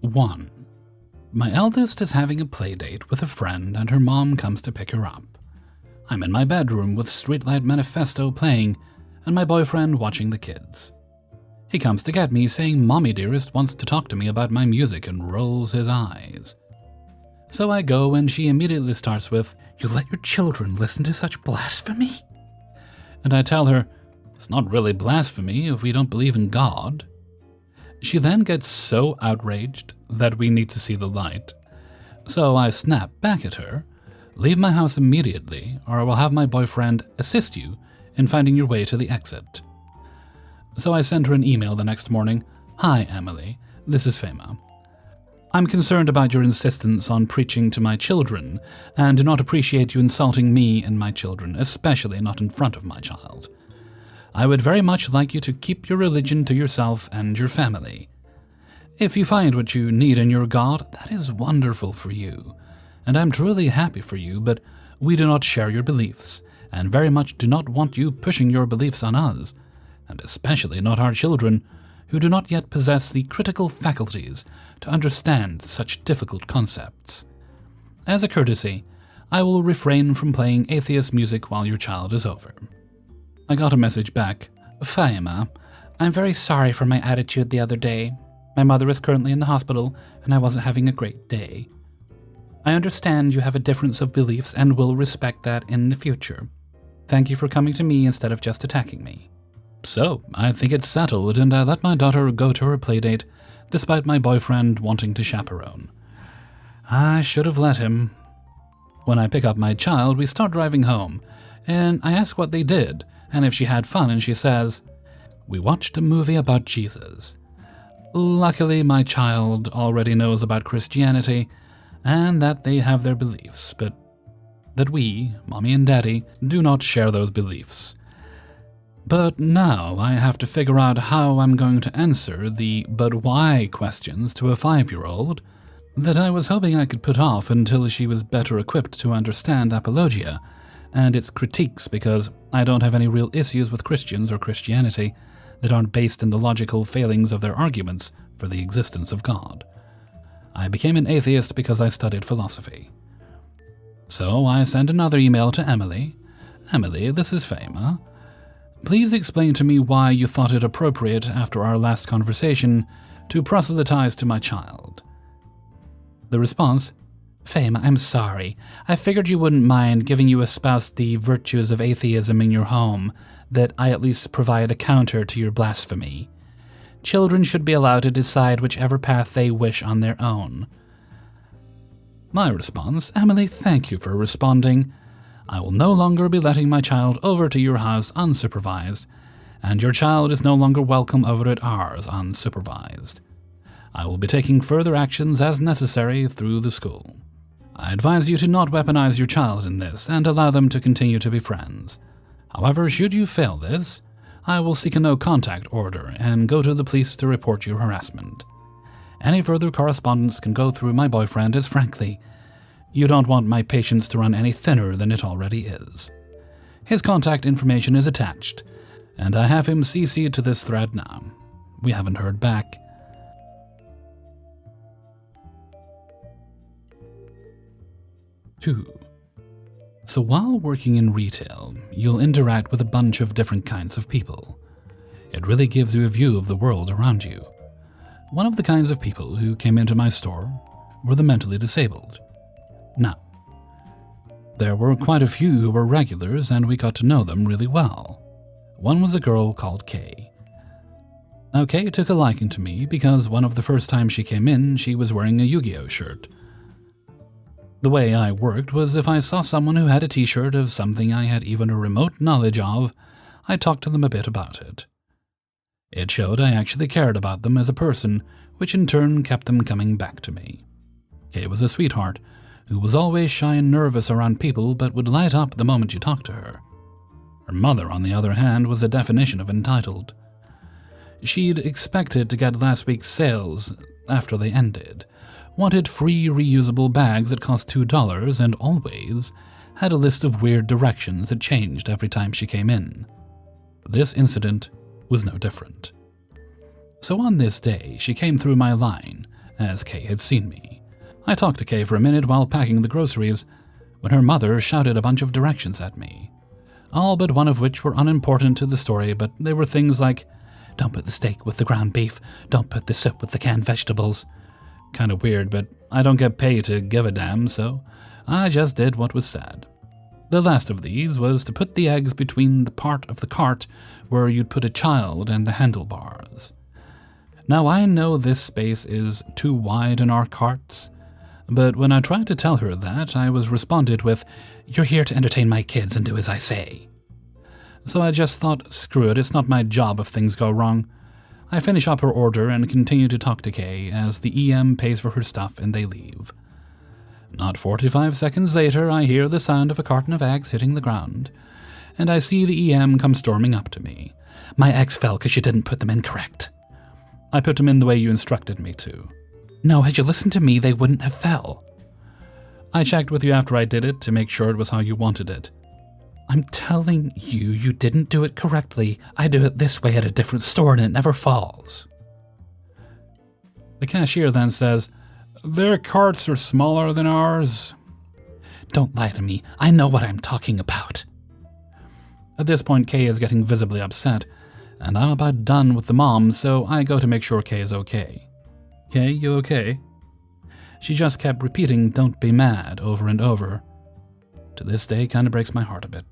1. My eldest is having a play date with a friend and her mom comes to pick her up. I'm in my bedroom with Streetlight Manifesto playing and my boyfriend watching the kids. He comes to get me saying Mommy Dearest wants to talk to me about my music and rolls his eyes. So I go and she immediately starts with, "You let your children listen to such blasphemy?" And I tell her, it's not really blasphemy if we don't believe in God. She then gets so outraged that we need to see the light. So I snap back at her, "Leave my house immediately or I will have my boyfriend assist you in finding your way to the exit." So I send her an email the next morning. "Hi, Emily. This is Fema. I'm concerned about your insistence on preaching to my children and do not appreciate you insulting me and my children, especially not in front of my child. I would very much like you to keep your religion to yourself and your family. If you find what you need in your God, that is wonderful for you, and I'm truly happy for you, but we do not share your beliefs, and very much do not want you pushing your beliefs on us, and especially not our children, who do not yet possess the critical faculties to understand such difficult concepts. As a courtesy, I will refrain from playing atheist music while your child is over." I got a message back. "Faima, I'm very sorry for my attitude the other day. My mother is currently in the hospital and I wasn't having a great day. I understand you have a difference of beliefs and will respect that in the future. Thank you for coming to me instead of just attacking me." So, I think it's settled and I let my daughter go to her playdate despite my boyfriend wanting to chaperone. I should have let him. When I pick up my child, we start driving home, and I ask what they did and if she had fun, and she says, "We watched a movie about Jesus." Luckily, my child already knows about Christianity and that they have their beliefs, but that we, Mommy and Daddy, do not share those beliefs. But now I have to figure out how I'm going to answer the "but why" questions to a 5-year-old that I was hoping I could put off until she was better equipped to understand apologia and its critiques, because I don't have any real issues with Christians or Christianity that aren't based in the logical failings of their arguments for the existence of God. I became an atheist because I studied philosophy. So I send another email to Emily. "Emily, this is Fema. Please explain to me why you thought it appropriate after our last conversation to proselytize to my child." The response, "Fema, I'm sorry. I figured you wouldn't mind giving you espouse the virtues of atheism in your home, that I at least provide a counter to your blasphemy. Children should be allowed to decide whichever path they wish on their own." My response, "Emily, thank you for responding. I will no longer be letting my child over to your house unsupervised, and your child is no longer welcome over at ours unsupervised. I will be taking further actions as necessary through the school. I advise you to not weaponize your child in this and allow them to continue to be friends. However, should you fail this, I will seek a no-contact order and go to the police to report your harassment. Any further correspondence can go through my boyfriend, as frankly, you don't want my patience to run any thinner than it already is. His contact information is attached, and I have him CC'd to this thread now. We haven't heard back." Two. So while working in retail, you'll interact with a bunch of different kinds of people. It really gives you a view of the world around you. One of the kinds of people who came into my store were the mentally disabled. Now, there were quite a few who were regulars and we got to know them really well. One was a girl called Kay. Now, Kay took a liking to me because one of the first times she came in, she was wearing a Yu-Gi-Oh shirt. The way I worked was if I saw someone who had a t-shirt of something I had even a remote knowledge of, I talked to them a bit about it. It showed I actually cared about them as a person, which in turn kept them coming back to me. Kay was a sweetheart, who was always shy and nervous around people but would light up the moment you talked to her. Her mother, on the other hand, was a definition of entitled. She'd expected to get last week's sales after they ended, wanted free reusable bags that cost $2, and always had a list of weird directions that changed every time she came in. This incident was no different. So on this day, she came through my line as Kay had seen me. I talked to Kay for a minute while packing the groceries, when her mother shouted a bunch of directions at me, all but one of which were unimportant to the story, but they were things like, "Don't put the steak with the ground beef, don't put the soup with the canned vegetables." Kinda weird, but I don't get paid to give a damn, so I just did what was said. The last of these was to put the eggs between the part of the cart where you'd put a child and the handlebars. Now I know this space is too wide in our carts, but when I tried to tell her that, I was responded with, "You're here to entertain my kids and do as I say." So I just thought, screw it, it's not my job if things go wrong. I finish up her order and continue to talk to Kay as the EM pays for her stuff and they leave. Not 45 seconds later, I hear the sound of a carton of eggs hitting the ground, and I see the EM come storming up to me. "My eggs fell because you didn't put them in correct." "I put them in the way you instructed me to." "No, had you listened to me, they wouldn't have fell." "I checked with you after I did it to make sure it was how you wanted it." "I'm telling you, you didn't do it correctly. I do it this way at a different store and it never falls." The cashier then says, "Their carts are smaller than ours." "Don't lie to me. I know what I'm talking about." At this point, Kay is getting visibly upset, and I'm about done with the mom, so I go to make sure Kay is okay. "Kay, you okay?" She just kept repeating, "Don't be mad," over and over. To this day, kinda breaks my heart a bit.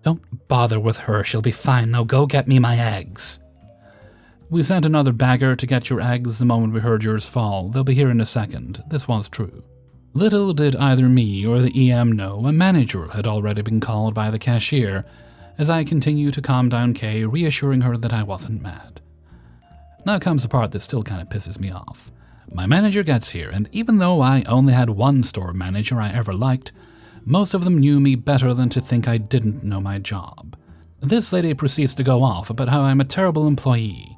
"Don't bother with her, she'll be fine. Now go get me my eggs." "We sent another bagger to get your eggs the moment we heard yours fall. They'll be here in a second." This was true. Little did either me or the EM know a manager had already been called by the cashier, as I continue to calm down Kay, reassuring her that I wasn't mad. Now comes the part that still kinda pisses me off. My manager gets here, and even though I only had one store manager I ever liked, most of them knew me better than to think I didn't know my job. This lady proceeds to go off about how I'm a terrible employee,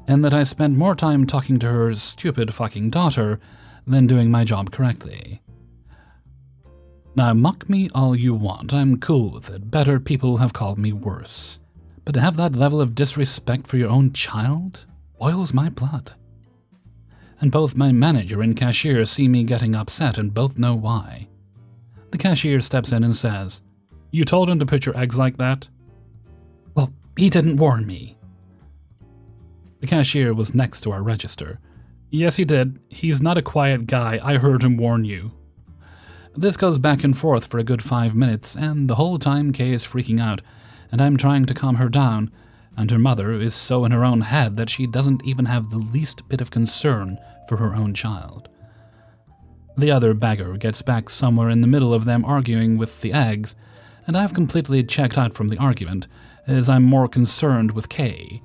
and that I spend more time talking to her stupid fucking daughter than doing my job correctly. Now, mock me all you want, I'm cool with it. Better people have called me worse. But to have that level of disrespect for your own child boils my blood. And both my manager and cashier see me getting upset and both know why. The cashier steps in and says, "You told him to put your eggs like that?" "Well, he didn't warn me." The cashier was next to our register. "Yes, he did. He's not a quiet guy. I heard him warn you." This goes back and forth for a good 5 minutes, and the whole time Kay is freaking out, and I'm trying to calm her down, and her mother is so in her own head that she doesn't even have the least bit of concern for her own child. The other bagger gets back somewhere in the middle of them arguing with the eggs, and I've completely checked out from the argument, as I'm more concerned with Kay,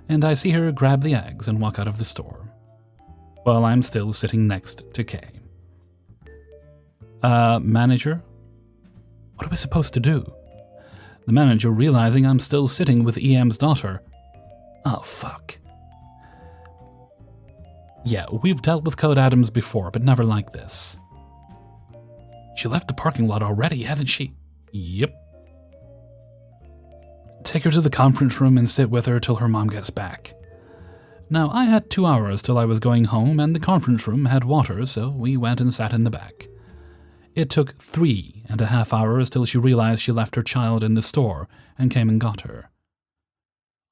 and I see her grab the eggs and walk out of the store, while I'm still sitting next to Kay. Manager? What are we supposed to do?" The manager realizing I'm still sitting with EM's daughter. "Oh, fuck." "Yeah, we've dealt with Code Adams before, but never like this." "She left the parking lot already, hasn't she?" "Yep." "Take her to the conference room and sit with her till her mom gets back." Now, I had 2 hours till I was going home, and the conference room had water, so we went and sat in the back. It took 3.5 hours till she realized she left her child in the store and came and got her.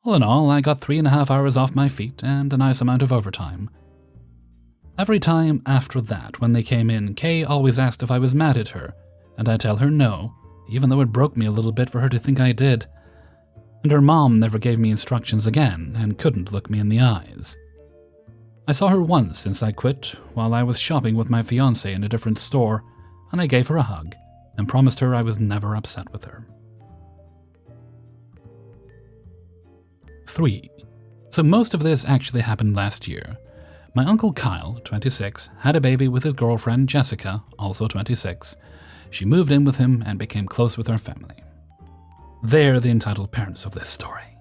All in all, I got 3.5 hours off my feet and a nice amount of overtime. Every time after that, when they came in, Kay always asked if I was mad at her, and I tell her no, even though it broke me a little bit for her to think I did. And her mom never gave me instructions again and couldn't look me in the eyes. I saw her once since I quit while I was shopping with my fiancé in a different store, and I gave her a hug and promised her I was never upset with her. 3. So most of this actually happened last year. My uncle Kyle, 26, had a baby with his girlfriend Jessica, also 26. She moved in with him and became close with our family. They're the entitled parents of this story.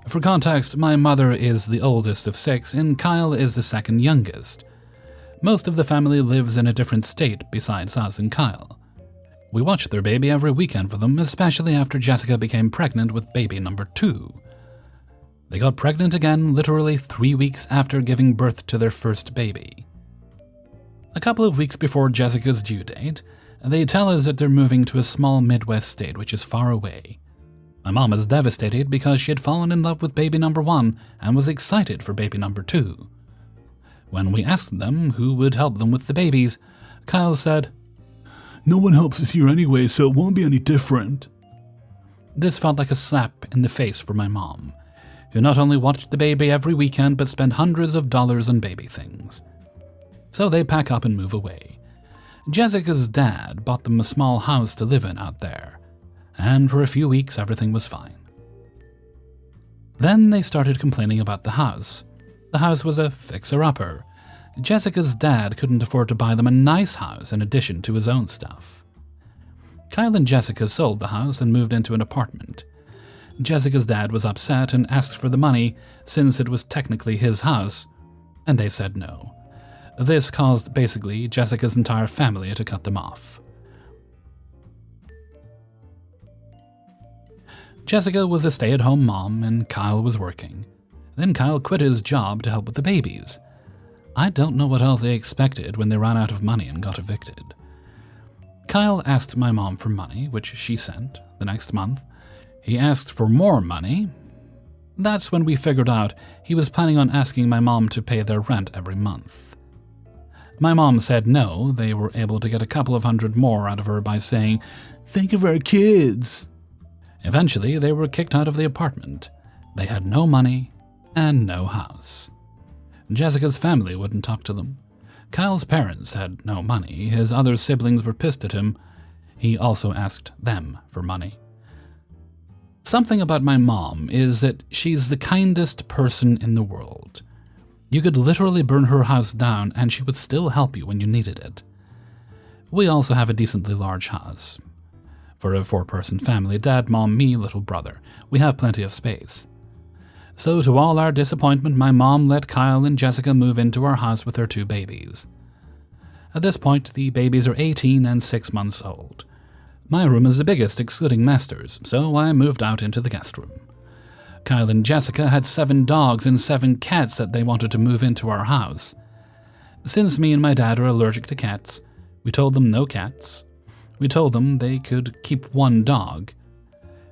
For context, my mother is the oldest of 6 and Kyle is the second youngest. Most of the family lives in a different state besides us and Kyle. We watch their baby every weekend for them, especially after Jessica became pregnant with baby number 2. They got pregnant again literally 3 weeks after giving birth to their first baby. A couple of weeks before Jessica's due date, they tell us that they're moving to a small Midwest state which is far away. My mom is devastated because she had fallen in love with baby number 1 and was excited for baby number 2. When we asked them who would help them with the babies, Kyle said, "No one helps us here anyway, so it won't be any different." This felt like a slap in the face for my mom, who not only watched the baby every weekend but spent hundreds of dollars on baby things. So they pack up and move away. Jessica's dad bought them a small house to live in out there, and for a few weeks everything was fine. Then they started complaining about the house. The house was a fixer-upper. Jessica's dad couldn't afford to buy them a nice house in addition to his own stuff. Kyle and Jessica sold the house and moved into an apartment. Jessica's dad was upset and asked for the money since it was technically his house, and they said no. This caused basically Jessica's entire family to cut them off. Jessica was a stay-at-home mom and Kyle was working. Then Kyle quit his job to help with the babies. I don't know what else they expected when they ran out of money and got evicted. Kyle asked my mom for money, which she sent the next month. He asked for more money. That's when we figured out he was planning on asking my mom to pay their rent every month. My mom said no. They were able to get a couple of $100 more out of her by saying, "Think of our kids." Eventually, they were kicked out of the apartment. They had no money and no house. Jessica's family wouldn't talk to them. Kyle's parents had no money. His other siblings were pissed at him. He also asked them for money. Something about my mom is that she's the kindest person in the world. You could literally burn her house down and she would still help you when you needed it. We also have a decently large house. For a 4-person family, dad, mom, me, little brother, we have plenty of space. So to all our disappointment, my mom let Kyle and Jessica move into our house with their 2 babies. At this point, the babies are 18 and 6 months old. My room is the biggest, excluding Master's, so I moved out into the guest room. Kyle and Jessica had 7 dogs and 7 cats that they wanted to move into our house. Since me and my dad are allergic to cats, we told them no cats. We told them they could keep 1 dog.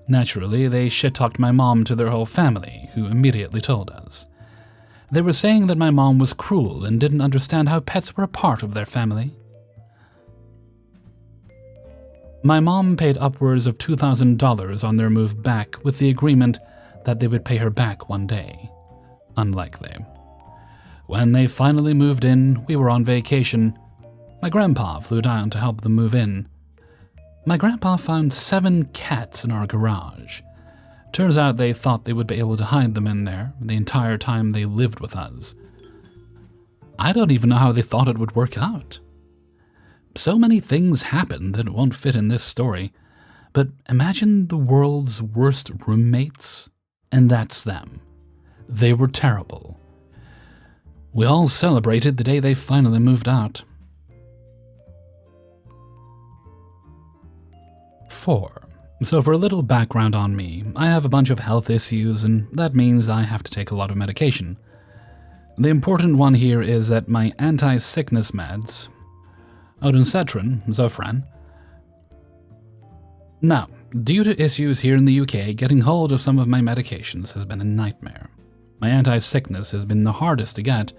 Naturally, they shit-talked my mom to their whole family, who immediately told us. They were saying that my mom was cruel and didn't understand how pets were a part of their family. My mom paid upwards of $2,000 on their move back with the agreement that they would pay her back one day. Unlikely. When they finally moved in, we were on vacation. My grandpa flew down to help them move in. My grandpa found 7 cats in our garage. Turns out they thought they would be able to hide them in there the entire time they lived with us. I don't even know how they thought it would work out. So many things happened that won't fit in this story, but imagine the world's worst roommates, and that's them. They were terrible. We all celebrated the day they finally moved out. 4. So for a little background on me, I have a bunch of health issues, and that means I have to take a lot of medication. The important one here is that my anti-sickness meds, Odensetron, Zofran. Now, due to issues here in the UK, getting hold of some of my medications has been a nightmare. My anti-sickness has been the hardest to get,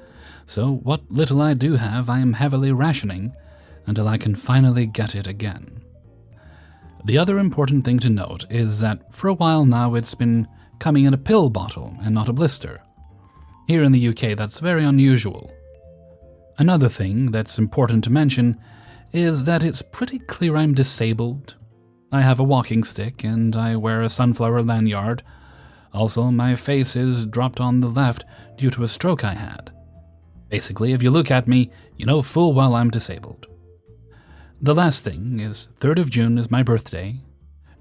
so what little I do have I am heavily rationing until I can finally get it again. The other important thing to note is that for a while now it's been coming in a pill bottle and not a blister. Here in the UK that's very unusual. Another thing that's important to mention is that it's pretty clear I'm disabled. I have a walking stick and I wear a sunflower lanyard. Also, my face is dropped on the left due to a stroke I had. Basically, if you look at me, you know full well I'm disabled. The last thing is 3rd of June is my birthday.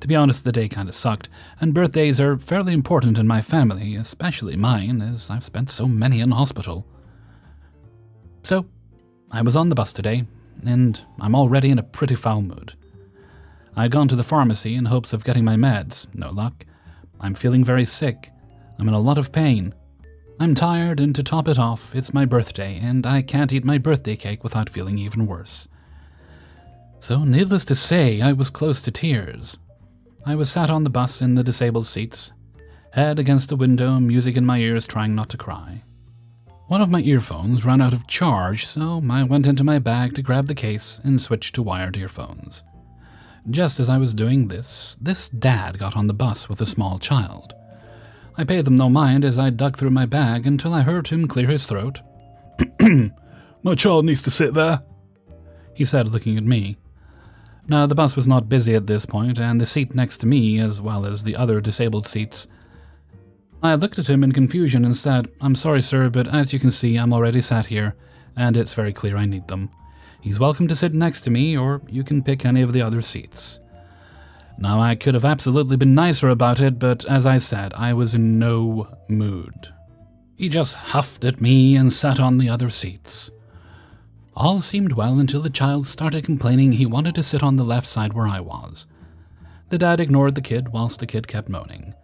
To be honest, the day kinda sucked, and birthdays are fairly important in my family, especially mine, as I've spent so many in hospital. So, I was on the bus today, and I'm already in a pretty foul mood. I'd gone to the pharmacy in hopes of getting my meds, no luck. I'm feeling very sick. I'm in a lot of pain. I'm tired, and to top it off, it's my birthday, and I can't eat my birthday cake without feeling even worse. So, needless to say, I was close to tears. I was sat on the bus in the disabled seats, head against the window, music in my ears, trying not to cry. One of my earphones ran out of charge, so I went into my bag to grab the case and switch to wired earphones. Just as I was doing this dad got on the bus with a small child. I paid them no mind as I dug through my bag until I heard him clear his throat. My child needs to sit there, he said, looking at me. Now, the bus was not busy at this point, and the seat next to me, as well as the other disabled seats. I looked at him in confusion and said, "I'm sorry, sir, but as you can see, I'm already sat here, and it's very clear I need them. He's welcome to sit next to me, or you can pick any of the other seats." Now, I could have absolutely been nicer about it, but as I said, I was in no mood. He just huffed at me and sat on the other seats. All seemed well until the child started complaining he wanted to sit on the left side where I was. The dad ignored the kid whilst the kid kept moaning.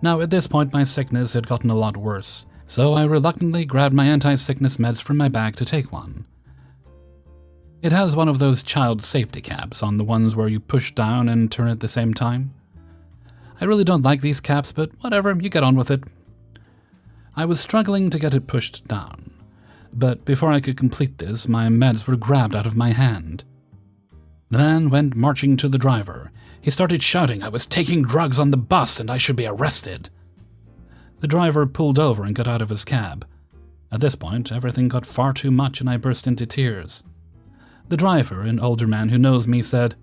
Now, at this point, my sickness had gotten a lot worse, so I reluctantly grabbed my anti-sickness meds from my bag to take one. It has one of those child safety caps on the ones where you push down and turn at the same time. I really don't like these caps, but whatever, you get on with it. I was struggling to get it pushed down, but before I could complete this, my meds were grabbed out of my hand. The man went marching to the driver. He started shouting I was taking drugs on the bus and I should be arrested. The driver pulled over and got out of his cab. At this point, everything got far too much and I burst into tears. The driver, an older man who knows me, said,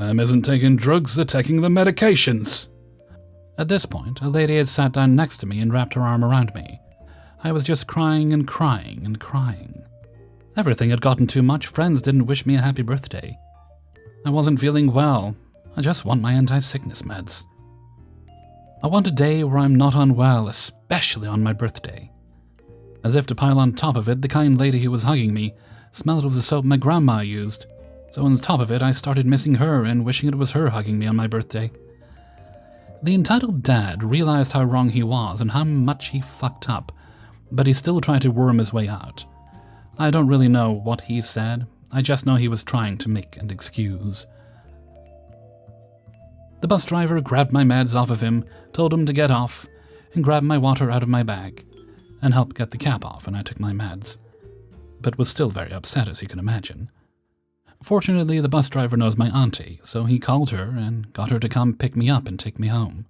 "Isn't taking drugs, they're taking the medications." At this point, a lady had sat down next to me and wrapped her arm around me. I was just crying and crying and crying. Everything had gotten too much. Friends didn't wish me a happy birthday. I wasn't feeling well. I just want my anti-sickness meds. I want a day where I'm not unwell, especially on my birthday. As if to pile on top of it, the kind lady who was hugging me smelled of the soap my grandma used, so on top of it I started missing her and wishing it was her hugging me on my birthday. The entitled dad realized how wrong he was and how much he fucked up, but he still tried to worm his way out. I don't really know what he said, I just know he was trying to make an excuse. The bus driver grabbed my meds off of him, told him to get off, and grabbed my water out of my bag, and helped get the cap off, and I took my meds, but was still very upset, as you can imagine. Fortunately, the bus driver knows my auntie, so he called her and got her to come pick me up and take me home.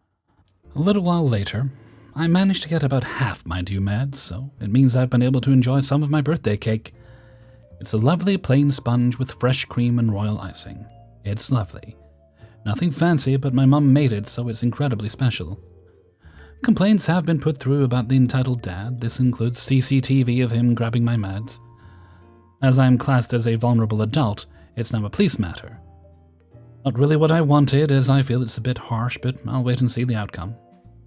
A little while later, I managed to get about half my due meds, so it means I've been able to enjoy some of my birthday cake. It's a lovely plain sponge with fresh cream and royal icing. It's lovely. Nothing fancy, but my mum made it, so it's incredibly special. Complaints have been put through about the entitled dad. This includes CCTV of him grabbing my meds. As I am classed as a vulnerable adult, it's now a police matter. Not really what I wanted, as I feel it's a bit harsh, but I'll wait and see the outcome.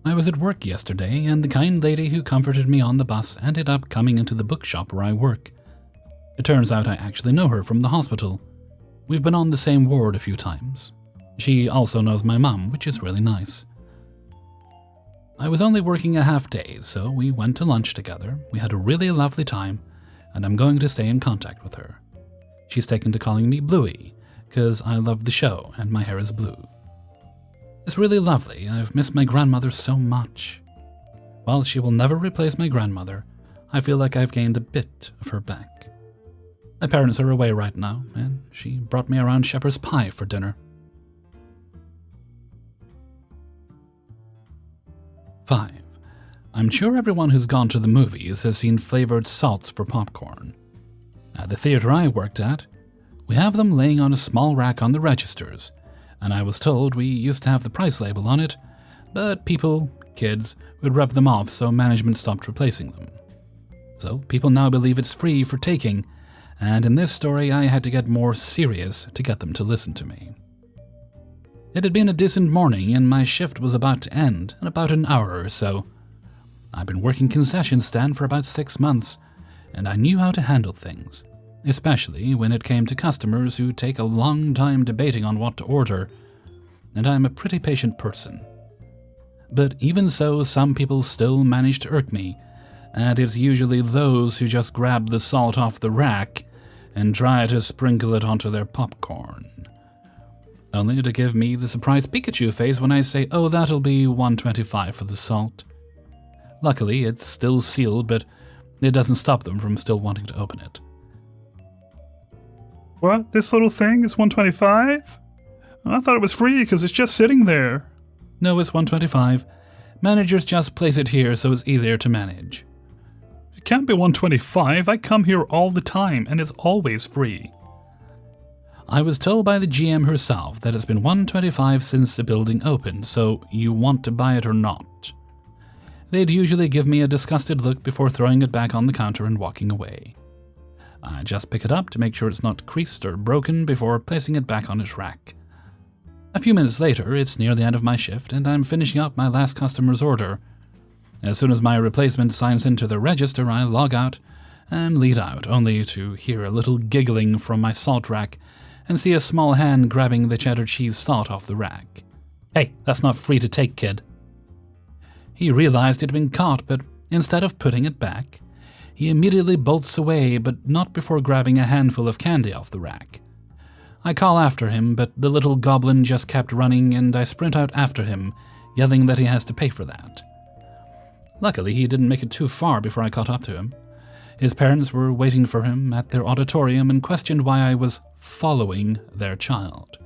I was at work yesterday, and the kind lady who comforted me on the bus ended up coming into the bookshop where I work. It turns out I actually know her from the hospital. We've been on the same ward a few times. She also knows my mum, which is really nice. I was only working a half day, so we went to lunch together. We had a really lovely time, and I'm going to stay in contact with her. She's taken to calling me Bluey, because I love the show and my hair is blue. It's really lovely. I've missed my grandmother so much. While she will never replace my grandmother, I feel like I've gained a bit of her back. My parents are away right now, and she brought me around shepherd's pie for dinner. 5. I'm sure everyone who's gone to the movies has seen flavored salts for popcorn. At the theater I worked at, we have them laying on a small rack on the registers, and I was told we used to have the price label on it, but people, kids, would rub them off, so management stopped replacing them. So people now believe it's free for taking, and in this story I had to get more serious to get them to listen to me. It had been a decent morning and my shift was about to end in about an hour or so. I'd been working concession stand for about 6 months, and I knew how to handle things, especially when it came to customers who take a long time debating on what to order, and I'm a pretty patient person. But even so, some people still manage to irk me, and it's usually those who just grab the salt off the rack and try to sprinkle it onto their popcorn. Only to give me the surprised Pikachu face when I say, oh, that'll be $1.25 for the salt. Luckily, it's still sealed, but it doesn't stop them from still wanting to open it. What? This little thing is $1.25? I thought it was free because it's just sitting there. No, it's $1.25. Managers just place it here so it's easier to manage. It can't be $1.25. I come here all the time, and it's always free. I was told by the GM herself that it's been $1.25 since the building opened, so you want to buy it or not. They'd usually give me a disgusted look before throwing it back on the counter and walking away. I just pick it up to make sure it's not creased or broken before placing it back on its rack. A few minutes later, it's near the end of my shift, and I'm finishing up my last customer's order. As soon as my replacement signs into the register, I log out and lead out, only to hear a little giggling from my salt rack and see a small hand grabbing the cheddar cheese salt off the rack. Hey, that's not free to take, kid. He realized he'd been caught, but instead of putting it back, he immediately bolts away, but not before grabbing a handful of candy off the rack. I call after him, but the little goblin just kept running, and I sprint out after him, yelling that he has to pay for that. Luckily, he didn't make it too far before I caught up to him. His parents were waiting for him at their auditorium and questioned why I was following their child.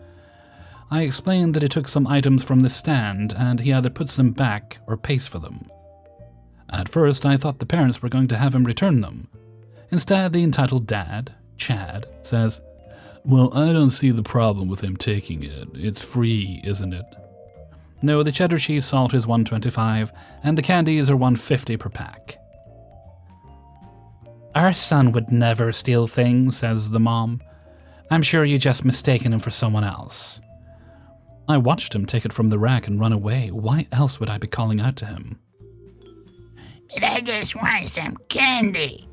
I explained that he took some items from the stand, and he either puts them back or pays for them. At first, I thought the parents were going to have him return them. Instead, the entitled dad, Chad, says, Well, I don't see the problem with him taking it. It's free, isn't it? No, the cheddar cheese salt is $1.25, and the candies are $1.50 per pack. Our son would never steal things, says the mom. I'm sure you just mistaken him for someone else. I watched him take it from the rack and run away. Why else would I be calling out to him? But I just want some candy.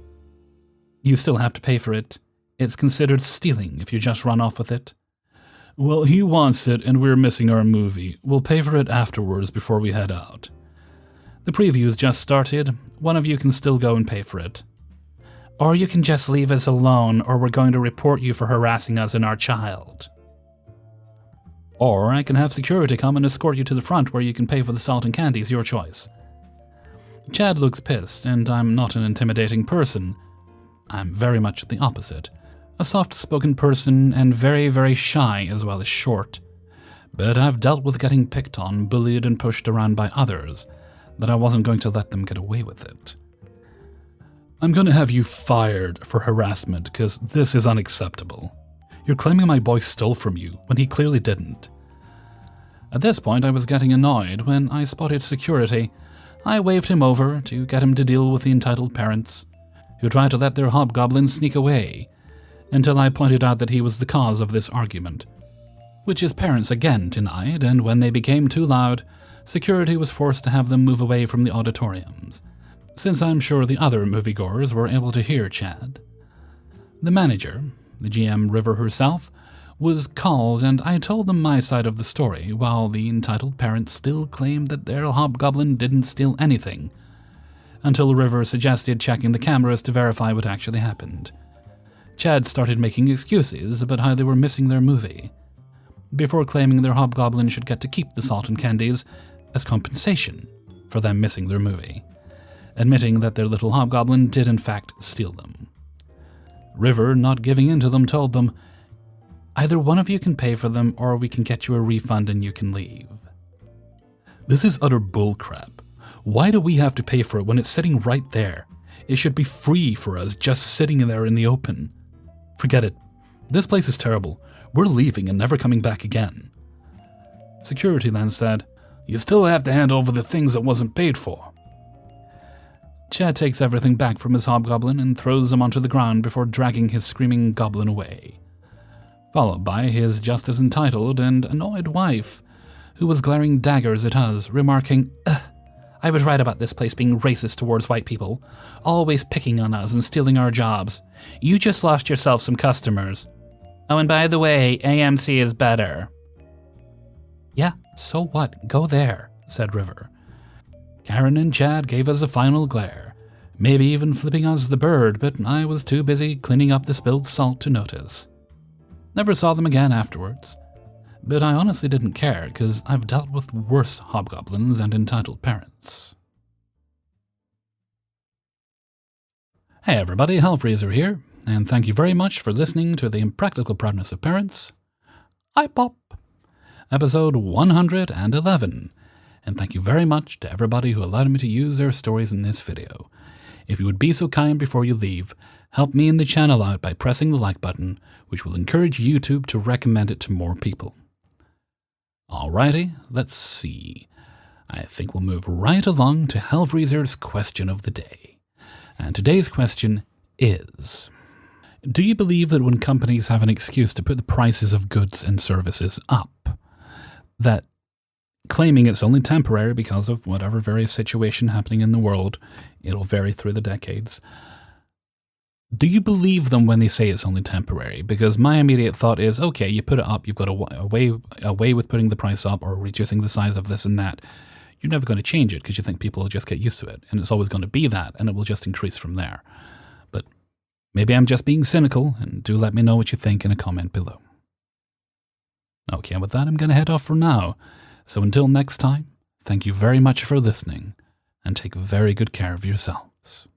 You still have to pay for it. It's considered stealing if you just run off with it. Well, he wants it, and we're missing our movie. We'll pay for it afterwards before we head out. The preview's just started. One of you can still go and pay for it. Or you can just leave us alone, or we're going to report you for harassing us and our child. Or I can have security come and escort you to the front where you can pay for the salt and candies, your choice. Chad looks pissed, and I'm not an intimidating person. I'm very much the opposite. A soft-spoken person and very, very shy as well as short. But I've dealt with getting picked on, bullied, and pushed around by others, that I wasn't going to let them get away with it. I'm going to have you fired for harassment, because this is unacceptable. You're claiming my boy stole from you, when he clearly didn't. At this point, I was getting annoyed when I spotted security. I waved him over to get him to deal with the entitled parents, who tried to let their hobgoblin sneak away, until I pointed out that he was the cause of this argument, which his parents again denied, and when they became too loud, security was forced to have them move away from the auditoriums, since I'm sure the other moviegoers were able to hear Chad. The manager, the GM River herself, was called, and I told them my side of the story, while the entitled parents still claimed that their hobgoblin didn't steal anything, until River suggested checking the cameras to verify what actually happened. Chad started making excuses about how they were missing their movie, before claiming their hobgoblin should get to keep the salt and candies as compensation for them missing their movie, admitting that their little hobgoblin did in fact steal them. River, not giving in to them, told them, either one of you can pay for them or we can get you a refund and you can leave. This is utter bullcrap. Why do we have to pay for it when it's sitting right there? It should be free for us just sitting there in the open. Forget it. This place is terrible. We're leaving and never coming back again. Security then said, You still have to hand over the things that wasn't paid for. Chad takes everything back from his hobgoblin and throws them onto the ground before dragging his screaming goblin away, followed by his just as entitled and annoyed wife, who was glaring daggers at us, remarking, I was right about this place being racist towards white people, always picking on us and stealing our jobs. You just lost yourself some customers. Oh, and by the way, AMC is better. Yeah, so what? Go there, said River. Karen and Chad gave us a final glare, maybe even flipping us the bird, but I was too busy cleaning up the spilled salt to notice. Never saw them again afterwards, but I honestly didn't care, because I've dealt with worse hobgoblins and entitled parents. Hey everybody, Hellfreezer here, and thank you very much for listening to The Impractical Proudness of Parents, Ipop, episode 111, and thank you very much to everybody who allowed me to use their stories in this video. If you would be so kind before you leave, help me and the channel out by pressing the like button, which will encourage YouTube to recommend it to more people. Alrighty, let's see. I think we'll move right along to Hellfreezer's question of the day. And today's question is, do you believe that when companies have an excuse to put the prices of goods and services up, that claiming it's only temporary because of whatever various situation happening in the world, it'll vary through the decades, do you believe them when they say it's only temporary? Because my immediate thought is, okay, you put it up, you've got a way with putting the price up or reducing the size of this and that. You're never going to change it because you think people will just get used to it, and it's always going to be that, and it will just increase from there. But maybe I'm just being cynical, and do let me know what you think in a comment below. Okay, with that, I'm going to head off for now. So until next time, thank you very much for listening, and take very good care of yourselves.